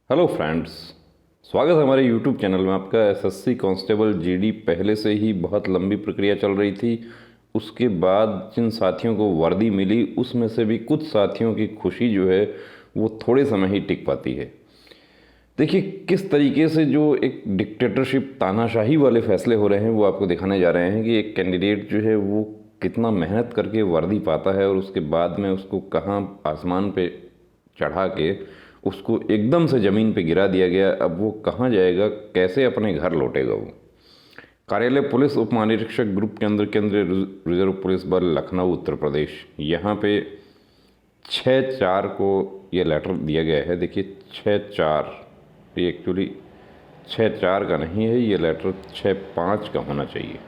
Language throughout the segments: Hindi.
हेलो फ्रेंड्स, स्वागत है हमारे यूट्यूब चैनल में आपका। एसएससी कांस्टेबल जीडी पहले से ही बहुत लंबी प्रक्रिया चल रही थी। उसके बाद जिन साथियों को वर्दी मिली उसमें से भी कुछ साथियों की खुशी जो है वो थोड़े समय ही टिक पाती है। देखिए किस तरीके से जो एक डिक्टेटरशिप तानाशाही वाले फैसले हो रहे हैं वो आपको दिखाने जा रहे हैं कि एक कैंडिडेट जो है वो कितना मेहनत करके वर्दी पाता है और उसके बाद में उसको कहाँ आसमान पे चढ़ा के उसको एकदम से ज़मीन पे गिरा दिया गया। अब वो कहाँ जाएगा, कैसे अपने घर लौटेगा वो। कार्यालय पुलिस उप महानिरीक्षक ग्रुप के अंदर केंद्रीय रिजर्व पुलिस बल लखनऊ उत्तर प्रदेश, यहाँ पे 6/4 को ये लेटर दिया गया है। देखिए 6/4, ये एक्चुअली 6/4 का नहीं है, ये लेटर 6/5 का होना चाहिए।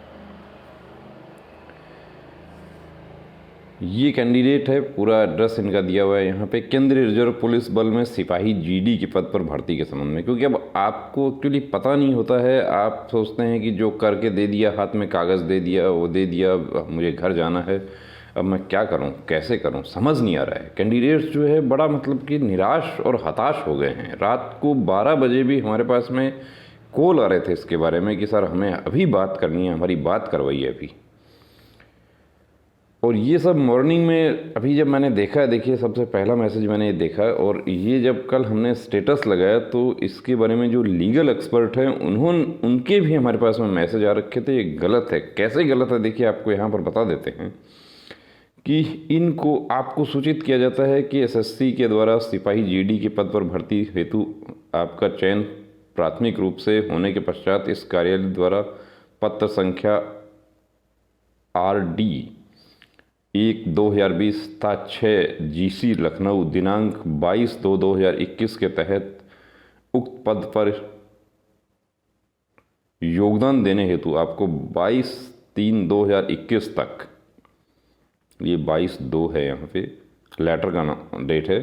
ये कैंडिडेट है, पूरा एड्रेस इनका दिया हुआ है यहाँ पे। केंद्रीय रिजर्व पुलिस बल में सिपाही जीडी के पद पर भर्ती के संबंध में, क्योंकि अब आपको एक्चुअली पता नहीं होता है। आप सोचते हैं कि जो करके दे दिया, हाथ में कागज़ दे दिया, वो दे दिया, मुझे घर जाना है, अब मैं क्या करूं, कैसे करूं, समझ नहीं आ रहा है। कैंडिडेट्स जो है बड़ा मतलब कि निराश और हताश हो गए हैं। रात को 12 बजे भी हमारे पास में कॉल आ रहे थे इसके बारे में कि सर हमें अभी बात करनी है, हमारी बात करवाइए अभी। और ये सब मॉर्निंग में अभी जब मैंने देखा, देखिए सबसे पहला मैसेज मैंने ये देखा, और ये जब कल हमने स्टेटस लगाया तो इसके बारे में जो लीगल एक्सपर्ट हैं उनके भी हमारे पास में मैसेज आ रखे थे। ये गलत है। कैसे गलत है देखिए आपको यहाँ पर बता देते हैं कि इनको आपको सूचित किया जाता है कि एसएससी के द्वारा सिपाही जीडी के पद पर भर्ती हेतु आपका चयन प्राथमिक रूप से होने के पश्चात इस कार्यालय द्वारा पत्र संख्या RD 1/2020 तथा 6 GC लखनऊ दिनांक 22/2/2021 के तहत उक्त पद पर योगदान देने हेतु आपको 22/3/2021 तक, ये 22/2 है यहाँ पे लेटर का डेट है,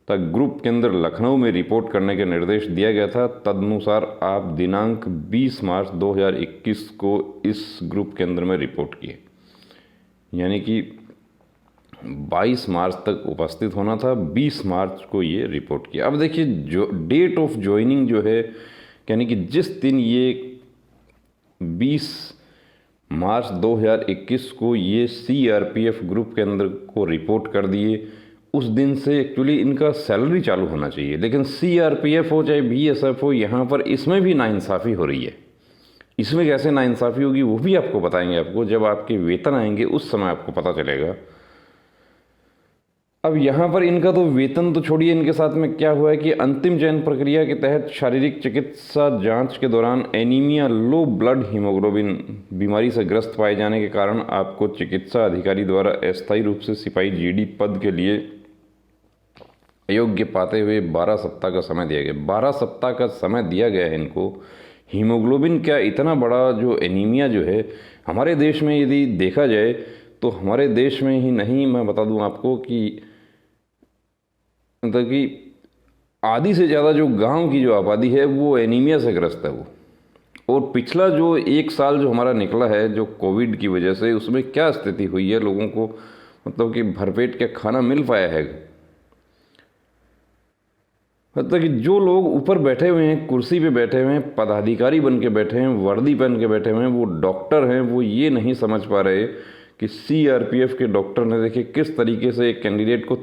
तक ग्रुप के अंदर लखनऊ में रिपोर्ट करने का निर्देश दिया गया था। तदनुसार आप दिनांक 20 मार्च 2021 को इस ग्रुप के अंदर में रिपोर्ट किए, यानी कि 22 मार्च तक उपस्थित होना था, 20 मार्च को ये रिपोर्ट किया। अब देखिए जो डेट ऑफ ज्वाइनिंग जो है, यानी कि जिस दिन ये 20 मार्च 2021 को ये CRPF ग्रुप के अंदर को रिपोर्ट कर दिए, उस दिन से एक्चुअली इनका सैलरी चालू होना चाहिए। लेकिन CRPF हो चाहे BSF हो, यहाँ पर इसमें भी नाइंसाफ़ी हो रही है। इसमें कैसे नाइंसाफ़ी होगी वो भी आपको बताएंगे। आपको जब आपके वेतन आएंगे उस समय आपको पता चलेगा। अब यहाँ पर इनका तो वेतन तो छोड़िए, इनके साथ में क्या हुआ है कि अंतिम चयन प्रक्रिया के तहत शारीरिक चिकित्सा जांच के दौरान एनीमिया, लो ब्लड हीमोग्लोबिन बीमारी से ग्रस्त पाए जाने के कारण आपको चिकित्सा अधिकारी द्वारा अस्थायी रूप से सिपाही जीडी पद के लिए अयोग्य पाते हुए 12 सप्ताह का समय दिया गया। 12 सप्ताह का समय दिया गया है इनको। हीमोग्लोबिन क्या इतना बड़ा जो एनीमिया जो है हमारे देश में यदि देखा जाए तो हमारे देश में ही नहीं, मैं बता दूं आपको कि मतलब कि आधी से ज़्यादा जो गांव की जो आबादी है वो एनीमिया से ग्रस्त है वो। और पिछला जो 1 साल जो हमारा निकला है जो कोविड की वजह से, उसमें क्या स्थिति हुई है, लोगों को मतलब कि भरपेट क्या खाना मिल पाया है। मतलब कि जो लोग ऊपर बैठे हुए हैं, कुर्सी पे बैठे हुए हैं, पदाधिकारी बन के बैठे हैं, वर्दी पहन के बैठे हुए हैं, वो डॉक्टर हैं, वो ये नहीं समझ पा रहे कि CRPF के डॉक्टर ने देखिए किस तरीके से एक कैंडिडेट को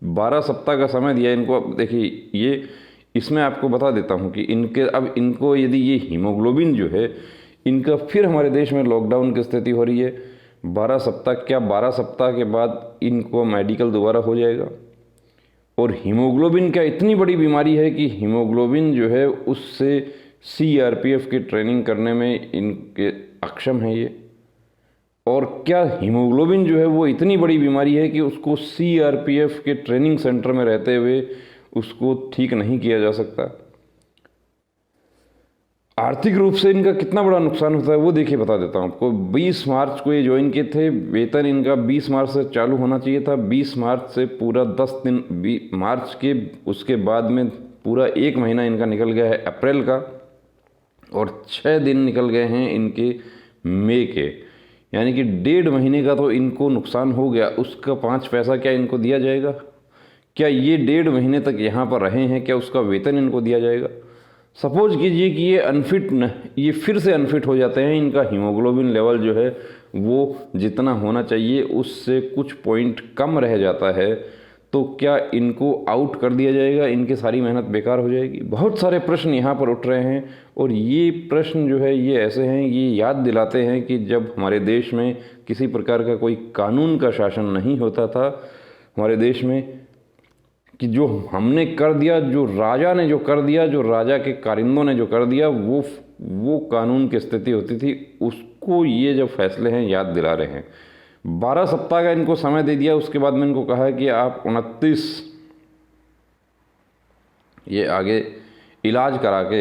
12 सप्ताह का समय दिया इनको। अब देखिए ये इसमें आपको बता देता हूँ कि अब इनको यदि ये हीमोग्लोबिन जो है इनका फिर हमारे देश में लॉकडाउन की स्थिति हो रही है। 12 सप्ताह क्या, 12 सप्ताह के बाद इनको मेडिकल दोबारा हो जाएगा। और हीमोग्लोबिन क्या इतनी बड़ी बीमारी है कि हीमोग्लोबिन जो है उससे CRPF की ट्रेनिंग करने में इनके अक्षम है ये। और क्या हीमोग्लोबिन जो है वो इतनी बड़ी बीमारी है कि उसको CRPF के ट्रेनिंग सेंटर में रहते हुए उसको ठीक नहीं किया जा सकता। आर्थिक रूप से इनका कितना बड़ा नुकसान होता है वो देखिए बता देता हूँ आपको। 20 मार्च को ये ज्वाइन किए थे, वेतन इनका 20 मार्च से चालू होना चाहिए था। 20 मार्च से पूरा 10 दिन मार्च के, उसके बाद में पूरा 1 महीना इनका निकल गया है अप्रैल का, और 6 दिन निकल गए हैं इनके मई के, यानी कि 1.5 महीने का तो इनको नुकसान हो गया। उसका 5 पैसा क्या इनको दिया जाएगा? क्या ये 1.5 महीने तक यहाँ पर रहे हैं, क्या उसका वेतन इनको दिया जाएगा? सपोज कीजिए कि ये फिर से अनफिट हो जाते हैं, इनका हीमोग्लोबिन लेवल जो है वो जितना होना चाहिए उससे कुछ पॉइंट कम रह जाता है, तो क्या इनको आउट कर दिया जाएगा? इनकी सारी मेहनत बेकार हो जाएगी? बहुत सारे प्रश्न यहाँ पर उठ रहे हैं, और ये प्रश्न जो है ये ऐसे हैं, ये याद दिलाते हैं कि जब हमारे देश में किसी प्रकार का कोई कानून का शासन नहीं होता था हमारे देश में, कि जो हमने कर दिया, जो राजा ने जो कर दिया, जो राजा के कारिंदों ने जो कर दिया, वो कानून की स्थिति होती थी, उसको ये जब फैसले हैं याद दिला रहे हैं। 12 सप्ताह का इनको समय दे दिया, उसके बाद में इनको कहा है कि आप 29 ये आगे इलाज करा के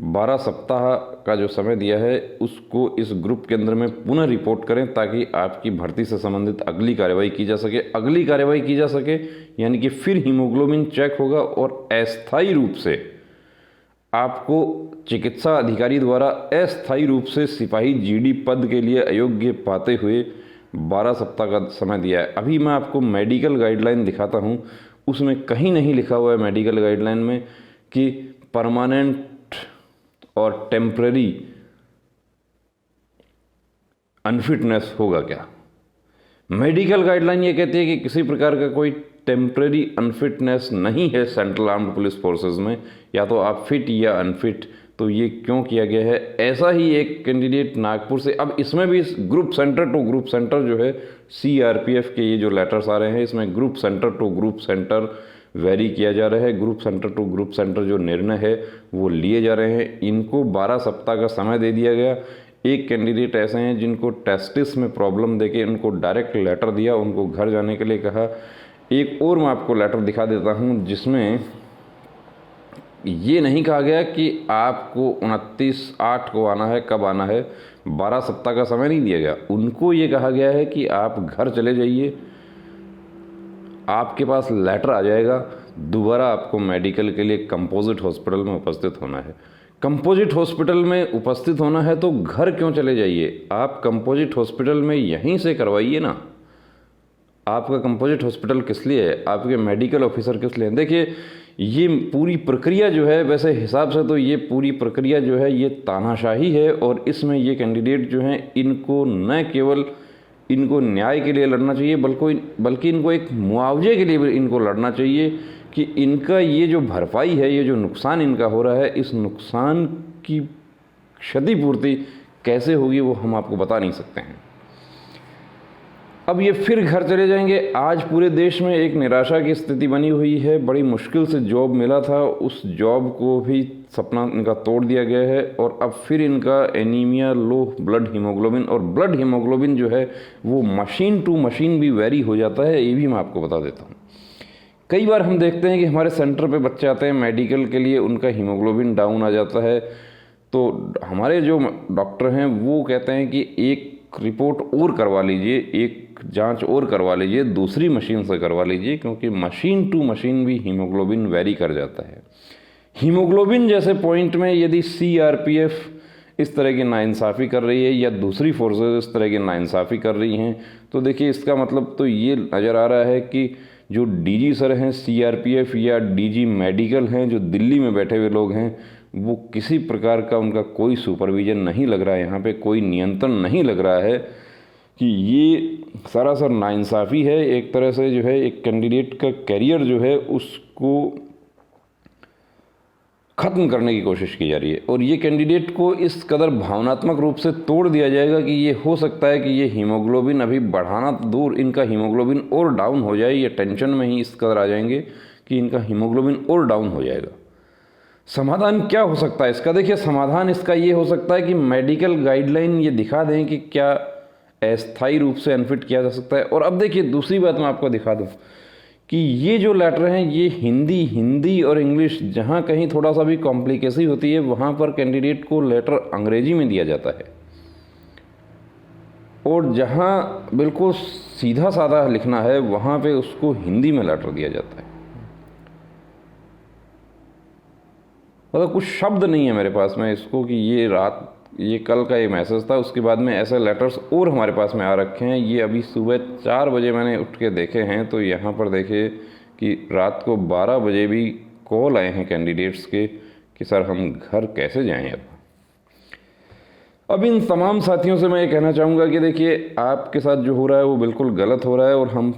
12 सप्ताह का जो समय दिया है उसको इस ग्रुप के अंदर में पुनः रिपोर्ट करें, ताकि आपकी भर्ती से संबंधित अगली कार्रवाई की जा सके। यानी कि फिर हीमोग्लोबिन चेक होगा और अस्थायी रूप से आपको चिकित्सा अधिकारी द्वारा अस्थायी रूप से सिपाही जीडी पद के लिए अयोग्य पाते हुए 12 सप्ताह का समय दिया है। अभी मैं आपको मेडिकल गाइडलाइन दिखाता हूँ, उसमें कहीं नहीं लिखा हुआ है मेडिकल गाइडलाइन में कि परमानेंट और टेम्पररी अनफिटनेस होगा क्या। मेडिकल गाइडलाइन ये कहती है कि किसी प्रकार का कोई टेम्पररी अनफिटनेस नहीं है सेंट्रल आर्म्ड पुलिस फोर्सेस में, या तो आप फिट या अनफिट। तो ये क्यों किया गया है? ऐसा ही एक कैंडिडेट नागपुर से, अब इसमें भी group centre to group centre जो है सीआरपीएफ के ये जो लेटर्स आ रहे हैं, इसमें group centre to group centre vary किया जा रहा है। Group centre to group centre जो निर्णय है वो लिए जा रहे हैं। इनको 12 सप्ताह का समय दे दिया गया। एक कैंडिडेट ऐसे हैं जिनको टेस्टिस में प्रॉब्लम देके उनको डायरेक्ट लेटर दिया, उनको घर जाने के लिए कहा। एक और मैं आपको लेटर दिखा देता हूं जिसमें ये नहीं कहा गया कि आपको 29/8 को आना है, कब आना है, 12 सप्ताह का समय नहीं दिया गया। उनको ये कहा गया है कि आप घर चले जाइए, आपके पास लेटर आ जाएगा, दोबारा आपको मेडिकल के लिए कंपोजिट हॉस्पिटल में उपस्थित होना है। कंपोजिट हॉस्पिटल में उपस्थित होना है तो घर क्यों चले जाइए? आप कंपोजिट हॉस्पिटल में यहीं से करवाइए ना। आपका कंपोजिट हॉस्पिटल किस लिए है? आपके मेडिकल ऑफिसर किस लिए हैं? देखिए, ये पूरी प्रक्रिया जो है, वैसे हिसाब से तो ये पूरी प्रक्रिया जो है ये तानाशाही है, और इसमें ये कैंडिडेट जो हैं इनको न केवल इनको न्याय के लिए लड़ना चाहिए, बल्कि इनको एक मुआवजे के लिए भी इनको लड़ना चाहिए कि इनका ये जो भरपाई है, ये जो नुकसान इनका हो रहा है, इस नुकसान की क्षतिपूर्ति कैसे होगी वो हम आपको बता नहीं सकते हैं। अब ये फिर घर चले जाएंगे। आज पूरे देश में एक निराशा की स्थिति बनी हुई है। बड़ी मुश्किल से जॉब मिला था, उस जॉब को भी सपना इनका तोड़ दिया गया है, और अब फिर इनका एनीमिया, लो ब्लड हीमोग्लोबिन, और ब्लड हीमोग्लोबिन जो है वो मशीन टू मशीन भी वेरी हो जाता है। ये भी मैं आपको बता देता हूँ। कई बार हम देखते हैं कि हमारे सेंटर पे बच्चे आते हैं मेडिकल के लिए, उनका हीमोग्लोबिन डाउन आ जाता है, तो हमारे जो डॉक्टर हैं वो कहते हैं कि एक रिपोर्ट और करवा लीजिए, एक जांच और करवा लीजिए, दूसरी मशीन से करवा लीजिए, क्योंकि मशीन टू मशीन भी हीमोग्लोबिन वेरी कर जाता है। हीमोग्लोबिन जैसे पॉइंट में यदि सीआरपीएफ इस तरह की नाइंसाफ़ी कर रही है या दूसरी फोर्सेस इस तरह की नाइंसाफ़ी कर रही हैं, तो देखिए इसका मतलब तो ये नज़र आ रहा है कि जो डीजी सर हैं सीआरपीएफ या डीजी मेडिकल हैं, जो दिल्ली में बैठे हुए लोग हैं, वो किसी प्रकार का उनका कोई सुपरविज़न नहीं लग रहा है, यहाँ पे कोई नियंत्रण नहीं लग रहा है, कि ये सरासर नाइंसाफ़ी है। एक तरह से जो है एक कैंडिडेट का करियर जो है उसको ख़त्म करने की कोशिश की जा रही है, और ये कैंडिडेट को इस कदर भावनात्मक रूप से तोड़ दिया जाएगा कि ये हो सकता है कि ये हीमोग्लोबिन अभी बढ़ाना दूर, इनका हीमोग्लोबिन और डाउन हो जाए। ये टेंशन में ही इस कदर आ जाएंगे कि इनका हीमोग्लोबिन और डाउन हो जाएगा। समाधान क्या हो सकता है इसका? देखिए, समाधान इसका ये हो सकता है कि मेडिकल गाइडलाइन ये दिखा दें कि क्या अस्थायी रूप से अनफिट किया जा सकता है। और अब देखिए, दूसरी बात मैं आपको दिखा दूं कि ये जो लेटर हैं ये हिंदी और इंग्लिश, जहाँ कहीं थोड़ा सा भी कॉम्प्लिकेसी होती है वहाँ पर कैंडिडेट को लेटर अंग्रेजी में दिया जाता है, और जहाँ बिल्कुल सीधा साधा लिखना है वहाँ पे उसको हिंदी में लेटर दिया जाता है। मतलब कुछ शब्द नहीं है मेरे पास में इसको कि ये कल का ये मैसेज था, उसके बाद में ऐसे लेटर्स और हमारे पास में आ रखे हैं। ये अभी सुबह 4 बजे मैंने उठ के देखे हैं, तो यहाँ पर देखिए कि रात को 12 बजे भी कॉल आए हैं कैंडिडेट्स के कि सर हम घर कैसे जाएं। अब इन तमाम साथियों से मैं ये कहना चाहूँगा कि देखिए, आपके साथ जो हो रहा है वो बिल्कुल गलत हो रहा है और हम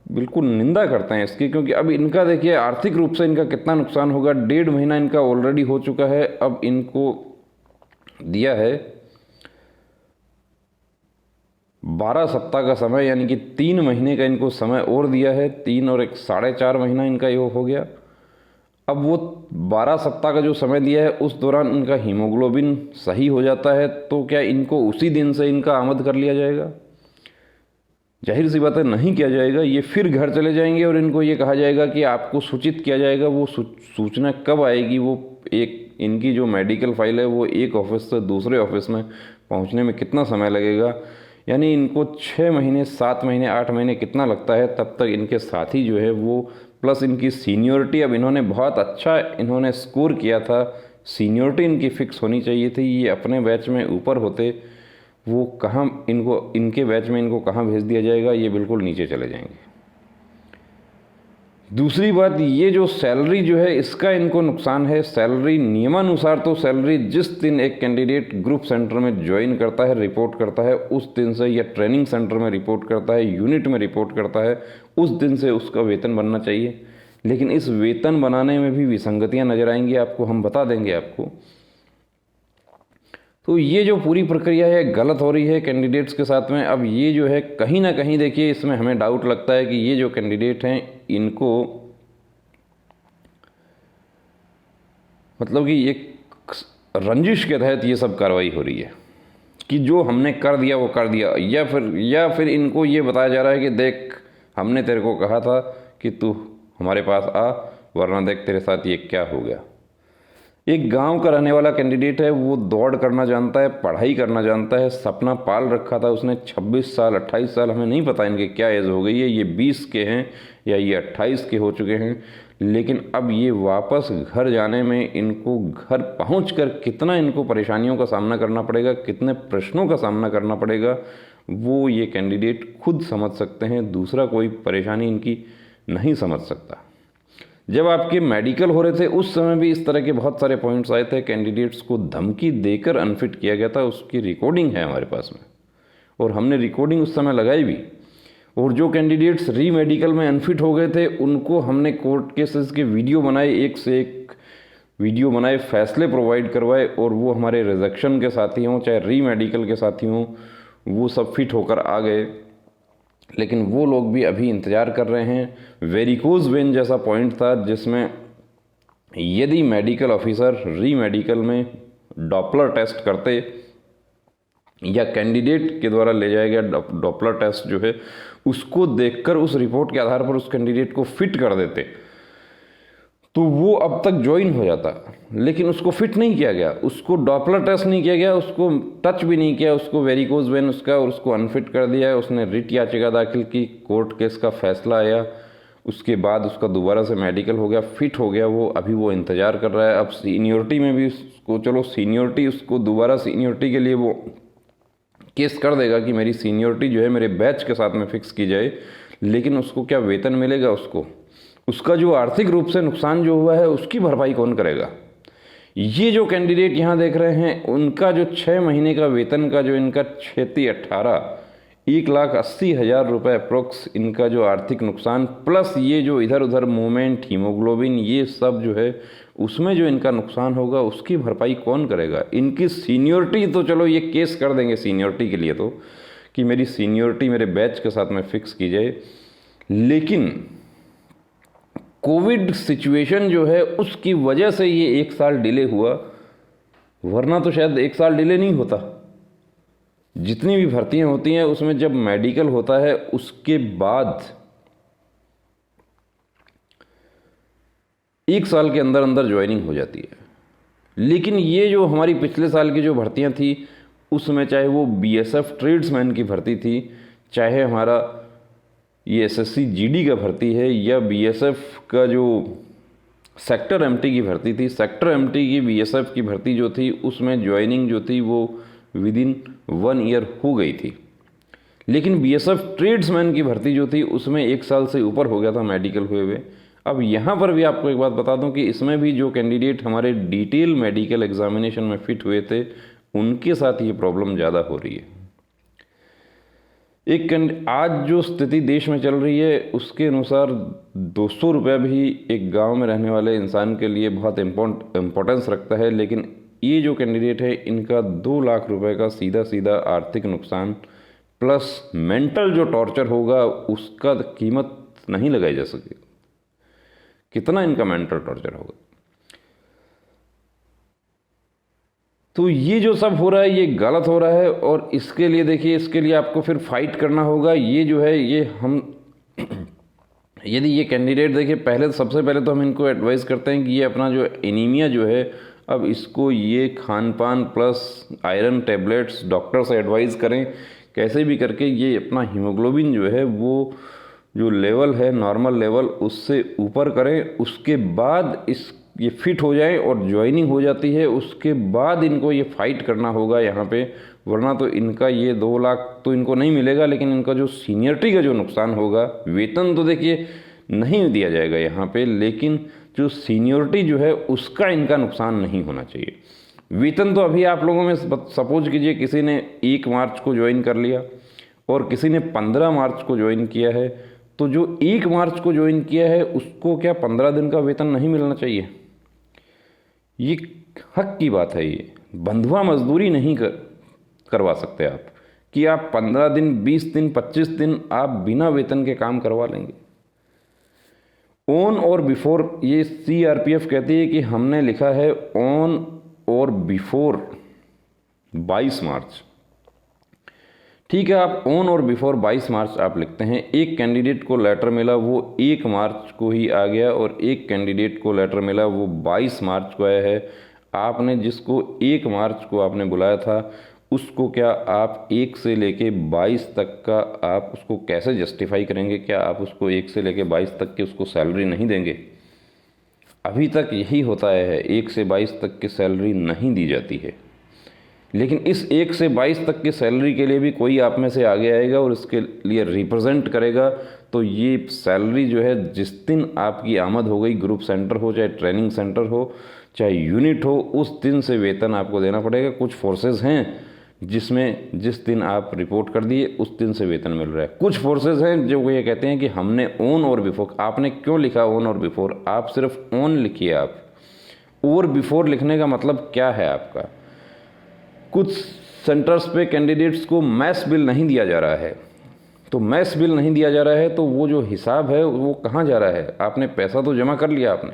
बिल्कुल निंदा करते हैं इसकी, क्योंकि अब इनका देखिए आर्थिक रूप से इनका कितना नुकसान होगा। 1.5 महीना इनका ऑलरेडी हो चुका है। अब इनको दिया है 12 सप्ताह का समय, यानी कि 3 महीने का इनको समय और दिया है। 3 और 1 4.5 महीना इनका ये हो गया। अब वो 12 सप्ताह का जो समय दिया है उस दौरान इनका हीमोग्लोबिन सही हो जाता है, तो क्या इनको उसी दिन से इनका आमद कर लिया जाएगा? जाहिर सी बात है, नहीं किया जाएगा। ये फिर घर चले जाएंगे और इनको ये कहा जाएगा कि आपको सूचित किया जाएगा। वो सूचना कब आएगी? वो एक इनकी जो मेडिकल फाइल है वो एक ऑफिस से दूसरे ऑफिस में पहुंचने में कितना समय लगेगा, यानी इनको 6 महीने 7 महीने 8 महीने कितना लगता है, तब तक इनके साथी जो है वो, प्लस इनकी सीनियोरिटी, अब इन्होंने बहुत अच्छा इन्होंने स्कोर किया था, सीनियोरिटी इनकी फिक्स होनी चाहिए थी। ये अपने बैच में ऊपर होते, वो कहाँ इनको, इनके बैच में इनको कहाँ भेज दिया जाएगा? ये बिल्कुल नीचे चले जाएंगे। दूसरी बात, ये जो सैलरी जो है इसका इनको नुकसान है। सैलरी नियमानुसार तो सैलरी जिस दिन एक कैंडिडेट ग्रुप सेंटर में ज्वाइन करता है, रिपोर्ट करता है, उस दिन से, या ट्रेनिंग सेंटर में रिपोर्ट करता है, यूनिट में रिपोर्ट करता है, उस दिन से उसका वेतन बनना चाहिए। लेकिन इस वेतन बनाने में भी विसंगतियां नजर आएंगी आपको, हम बता देंगे आपको। तो ये जो पूरी प्रक्रिया है गलत हो रही है कैंडिडेट्स के साथ में। अब ये जो है कहीं ना कहीं देखिए, इसमें हमें डाउट लगता है कि ये जो कैंडिडेट हैं इनको मतलब कि एक रंजिश के तहत ये सब कार्रवाई हो रही है कि जो हमने कर दिया वो कर दिया, या फिर इनको ये बताया जा रहा है कि देख, हमने तेरे को कहा था कि तू हमारे पास आ, वरना देख तेरे साथ ये क्या हो गया। एक गांव का रहने वाला कैंडिडेट है, वो दौड़ करना जानता है, पढ़ाई करना जानता है, सपना पाल रखा था उसने। 26 साल 28 साल, हमें नहीं पता इनके क्या एज हो गई है, ये 20 के हैं या ये 28 के हो चुके हैं। लेकिन अब ये वापस घर जाने में इनको, घर पहुंचकर कितना इनको परेशानियों का सामना करना पड़ेगा, कितने प्रश्नों का सामना करना पड़ेगा, वो ये कैंडिडेट खुद समझ सकते हैं। दूसरा कोई परेशानी इनकी नहीं समझ सकता। जब आपके मेडिकल हो रहे थे उस समय भी इस तरह के बहुत सारे पॉइंट्स आए थे, कैंडिडेट्स को धमकी देकर अनफिट किया गया था। उसकी रिकॉर्डिंग है हमारे पास में, और हमने रिकॉर्डिंग उस समय लगाई भी। और जो कैंडिडेट्स री मेडिकल में अनफिट हो गए थे उनको हमने कोर्ट केसेस के वीडियो बनाए, एक से एक वीडियो बनाए, फैसले प्रोवाइड करवाए, और वो हमारे रिजेक्शन के साथी हों चाहे री मेडिकल के साथी हों, वो सब फिट होकर आ गए। लेकिन वो लोग भी अभी इंतज़ार कर रहे हैं। वेरिकोज वेन जैसा पॉइंट था जिसमें यदि मेडिकल ऑफिसर री मेडिकल में डॉपलर टेस्ट करते या कैंडिडेट के द्वारा ले जाया गया डॉपलर टेस्ट जो है उसको देखकर उस रिपोर्ट के आधार पर उस कैंडिडेट को फिट कर देते तो वो अब तक ज्वाइन हो जाता। लेकिन उसको फिट नहीं किया गया, उसको डॉपलर टेस्ट नहीं किया गया, उसको टच भी नहीं किया, उसको वेरिकोज वेन उसका, और उसको अनफिट कर दिया। उसने रिट याचिका दाखिल की, कोर्ट केस का फैसला आया, उसके बाद उसका दोबारा से मेडिकल हो गया, फिट हो गया वो। अभी वो इंतज़ार कर रहा है। अब सीनियोरिटी में भी उसको, चलो सीनियोरिटी, उसको दोबारा सीनियोरिटी के लिए वो केस कर देगा कि मेरी सीनियोरिटी जो है मेरे बैच के साथ में फिक्स की जाए। लेकिन उसको क्या वेतन मिलेगा? उसका जो आर्थिक रूप से नुकसान जो हुआ है उसकी भरपाई कौन करेगा? ये जो कैंडिडेट यहाँ देख रहे हैं उनका जो 6 महीने का वेतन का जो इनका 6-18 1,80,000 रुपये अप्रोक्स इनका जो आर्थिक नुकसान, प्लस ये जो इधर उधर मूवमेंट, हीमोग्लोबिन, ये सब जो है उसमें जो इनका नुकसान होगा उसकी भरपाई कौन करेगा? इनकी सीनियोरिटी तो चलो ये केस कर देंगे सीनियोरिटी के लिए, तो कि मेरी सीनियोरिटी मेरे बैच के साथ में फिक्स की जाए। लेकिन कोविड सिचुएशन जो है उसकी वजह से ये 1 साल डिले हुआ, वरना तो शायद 1 साल डिले नहीं होता। जितनी भी भर्तियां होती हैं उसमें जब मेडिकल होता है उसके बाद 1 साल के अंदर अंदर ज्वाइनिंग हो जाती है। लेकिन ये जो हमारी पिछले साल की जो भर्तियां थी उसमें चाहे वो बीएसएफ ट्रेड्समैन की भर्ती थी, चाहे हमारा ये एसएससी जीडी का भर्ती है, या बीएसएफ का जो सेक्टर एमटी की भर्ती थी, सेक्टर एमटी की बीएसएफ की भर्ती जो थी उसमें ज्वाइनिंग जो थी वो विदिन 1 ईयर हो गई थी। लेकिन बीएसएफ ट्रेड्समैन की भर्ती जो थी उसमें 1 साल से ऊपर हो गया था मेडिकल हुए हुए। अब यहाँ पर भी आपको एक बात बता दूं कि इसमें भी जो कैंडिडेट हमारे डिटेल मेडिकल एग्जामिनेशन में फिट हुए थे उनके साथ ये प्रॉब्लम ज़्यादा हो रही है। आज जो स्थिति देश में चल रही है उसके अनुसार 200 रुपया भी एक गांव में रहने वाले इंसान के लिए बहुत इम्पोर्टेंस रखता है, लेकिन ये जो कैंडिडेट है इनका 2 लाख रुपए का सीधा सीधा आर्थिक नुकसान प्लस मेंटल जो टॉर्चर होगा उसका कीमत नहीं लगाई जा सकेगी। कितना इनका मेंटल टॉर्चर होगा। तो ये जो सब हो रहा है ये गलत हो रहा है, और इसके लिए देखिए, इसके लिए आपको फिर फाइट करना होगा। ये जो है ये हम यदि ये कैंडिडेट देखिए, पहले सबसे पहले तो हम इनको एडवाइस करते हैं कि ये अपना जो एनीमिया जो है, अब इसको ये खान पान प्लस आयरन टैबलेट्स डॉक्टर से एडवाइस करें, कैसे भी करके ये अपना हीमोग्लोबिन जो है वो जो लेवल है नॉर्मल लेवल उससे ऊपर करें। उसके बाद ये फिट हो जाए और ज्वाइनिंग हो जाती है, उसके बाद इनको ये फाइट करना होगा यहाँ पे, वरना तो इनका ये 2 लाख तो इनको नहीं मिलेगा, लेकिन इनका जो सीनियरिटी का जो नुकसान होगा, वेतन तो देखिए नहीं दिया जाएगा यहाँ पे, लेकिन जो सीनियरिटी जो है उसका इनका नुकसान नहीं होना चाहिए। वेतन तो अभी आप लोगों में सपोज कीजिए किसी ने 1 मार्च को ज्वाइन कर लिया और किसी ने 15 मार्च को ज्वाइन किया है, तो जो 1 मार्च को ज्वाइन किया है उसको क्या 15 दिन का वेतन नहीं मिलना चाहिए? ये हक की बात है। ये बंधुआ मजदूरी नहीं करवा सकते आप कि आप 15 दिन 20 दिन 25 दिन आप बिना वेतन के काम करवा लेंगे। ऑन और बिफोर, ये सीआरपीएफ कहती है कि हमने लिखा है ऑन और बिफोर 22 मार्च। ठीक है, आप ऑन और बिफोर 22 मार्च आप लिखते हैं। एक कैंडिडेट को लेटर मिला वो 1 मार्च को ही आ गया, और एक कैंडिडेट को लेटर मिला वो 22 मार्च को आया है। आपने जिसको 1 मार्च को आपने बुलाया था उसको क्या आप 1 से लेके 22 तक का आप उसको कैसे जस्टिफाई करेंगे? क्या आप उसको 1 से लेके 22 तक की उसको सैलरी नहीं देंगे? अभी तक यही होता है, 1 से 22 तक की सैलरी नहीं दी जाती है। लेकिन इस 1 से 22 तक की सैलरी के लिए भी कोई आप में से आगे आएगा और इसके लिए रिप्रेजेंट करेगा, तो ये सैलरी जो है जिस दिन आपकी आमद हो गई, ग्रुप सेंटर हो चाहे ट्रेनिंग सेंटर हो चाहे यूनिट हो, उस दिन से वेतन आपको देना पड़ेगा। कुछ फोर्सेज हैं जिसमें जिस दिन आप रिपोर्ट कर दिए उस दिन से वेतन मिल रहा है। कुछ फोर्सेज हैं जो ये कहते हैं कि हमने ऑन और बिफोर। आपने क्यों लिखा ऑन और बिफोर? आप सिर्फ ऑन लिखिए। आप और बिफोर लिखने का मतलब क्या है आपका? कुछ सेंटर्स पे कैंडिडेट्स को मैस बिल नहीं दिया जा रहा है, तो मैस बिल नहीं दिया जा रहा है तो वो जो हिसाब है वो कहाँ जा रहा है? आपने पैसा तो जमा कर लिया आपने।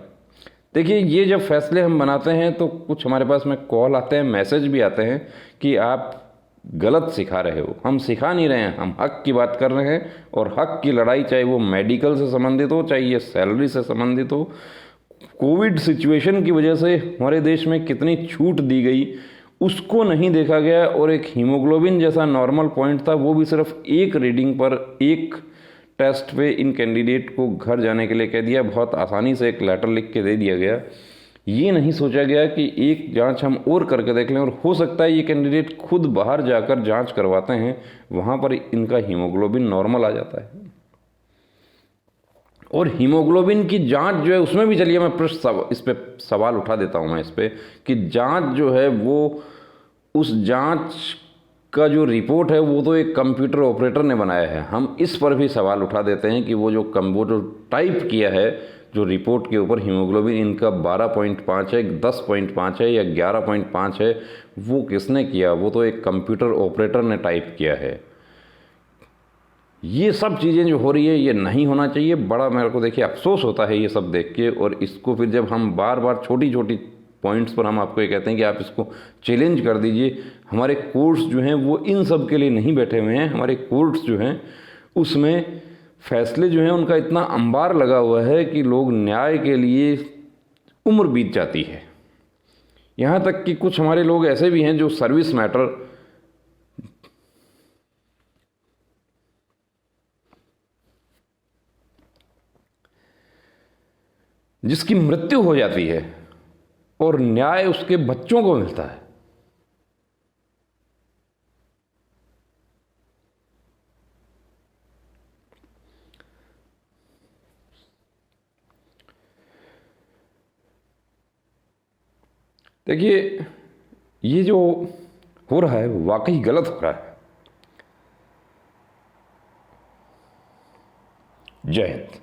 देखिए, ये जब फैसले हम बनाते हैं तो कुछ हमारे पास में कॉल आते हैं, मैसेज भी आते हैं कि आप गलत सिखा रहे हो। हम सिखा नहीं रहे हैं, हम हक की बात कर रहे हैं, और हक की लड़ाई चाहे वो मेडिकल से संबंधित हो चाहे ये सैलरी से संबंधित हो। कोविड सिचुएशन की वजह से हमारे देश में कितनी छूट दी गई उसको नहीं देखा गया, और एक हीमोग्लोबिन जैसा नॉर्मल पॉइंट था वो भी सिर्फ एक रीडिंग पर एक टेस्ट पे इन कैंडिडेट को घर जाने के लिए कह दिया। बहुत आसानी से एक लेटर लिख के दे दिया गया। ये नहीं सोचा गया कि एक जांच हम और करके देख लें, और हो सकता है ये कैंडिडेट खुद बाहर जाकर जांच करवाते हैं, वहाँ पर इनका हीमोग्लोबिन नॉर्मल आ जाता है। और हीमोग्लोबिन की जांच जो है उसमें भी, चलिए मैं इस पे सवाल उठा देता हूँ मैं इस पे, कि जांच जो है वो उस जांच का जो रिपोर्ट है वो तो एक कंप्यूटर ऑपरेटर ने बनाया है। हम इस पर भी सवाल उठा देते हैं कि वो जो टाइप किया है जो रिपोर्ट के ऊपर हीमोग्लोबिन इनका 12.5 है, 10.5 है या 11.5 है, वो किसने किया? वो तो एक कंप्यूटर ऑपरेटर ने टाइप किया है। ये सब चीज़ें जो हो रही है ये नहीं होना चाहिए। बड़ा मेरे को देखिए अफसोस होता है ये सब देख के, और इसको फिर जब हम बार बार छोटी छोटी पॉइंट्स पर हम आपको ये कहते हैं कि आप इसको चैलेंज कर दीजिए। हमारे कोर्ट्स जो हैं वो इन सब के लिए नहीं बैठे हुए हैं। हमारे कोर्ट्स जो हैं उसमें फैसले जो हैं उनका इतना अंबार लगा हुआ है कि लोग न्याय के लिए उम्र बीत जाती है। यहाँ तक कि कुछ हमारे लोग ऐसे भी हैं जो सर्विस मैटर, जिसकी मृत्यु हो जाती है और न्याय उसके बच्चों को मिलता है। देखिए, ये जो हो रहा है वाकई गलत हो रहा है। जय हिंद।